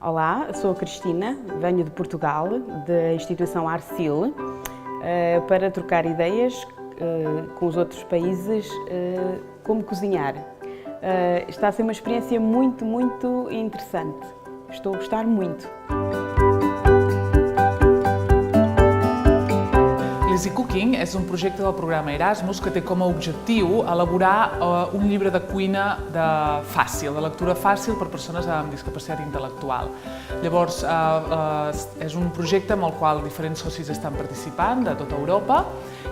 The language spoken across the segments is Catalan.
Olá, sou a Cristina, venho de Portugal, da instituição Arcil, para trocar ideias com os outros países como cozinhar. Está a ser uma experiência muito interessante. Estou a gostar muito. L'Easy Cooking és un projecte del programa Erasmus que té com a objectiu elaborar un llibre de cuina fàcil, de lectura fàcil per persones amb discapacitat intel·lectual. Llavors, és un projecte amb el qual diferents socis estan participant de tota Europa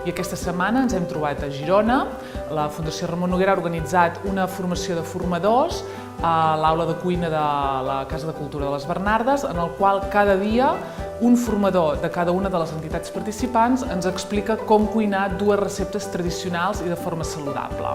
i aquesta setmana ens hem trobat a Girona. La Fundació Ramon Noguera ha organitzat una formació de formadors a l'aula de cuina de la Casa de Cultura de les Bernardes, en el qual cada dia un formador de cada una de les entitats participants ens explica com cuinar dues receptes tradicionals i de forma saludable.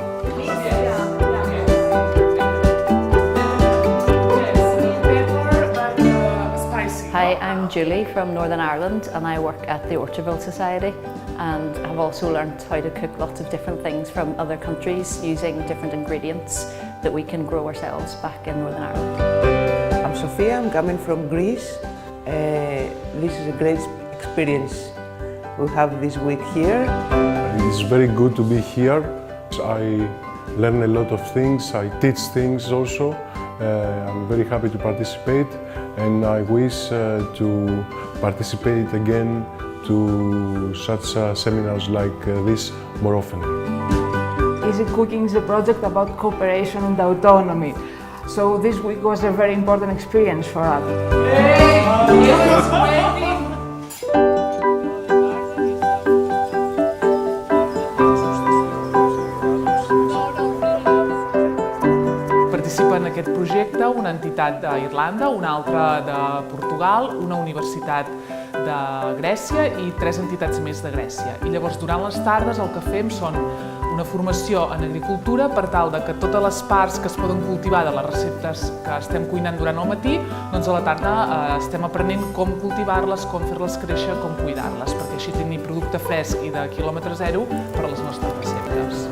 Hi, I'm Julie from Northern Ireland and I work at the Orchardville Society and have also learned how to cook lots of different things from other countries using different ingredients that we can grow ourselves back in Northern Ireland. I'm Sofia, I'm coming from Greece. This is a great experience we have this week here. It's very good to be here. I learn a lot of things, I teach things also. I'm very happy to participate and I wish to participate again to such seminars like this more often. Easy Cooking is a project about cooperation and autonomy. So this week was a very important experience for us. Participa en aquest projecte una entitat d'Irlanda, una altra de Portugal, una universitat de Grècia i 3 entitats més de Grècia. I llavors, durant les tardes, el que fem són una formació en agricultura per tal de que totes les parts que es poden cultivar de les receptes que estem cuinant durant el matí, doncs a la tarda estem aprenent com cultivar-les, com fer-les créixer, com cuidar-les, perquè així tenir producte fresc i de quilòmetre zero per a les nostres receptes.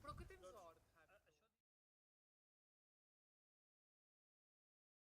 Pero ¿qué tienes?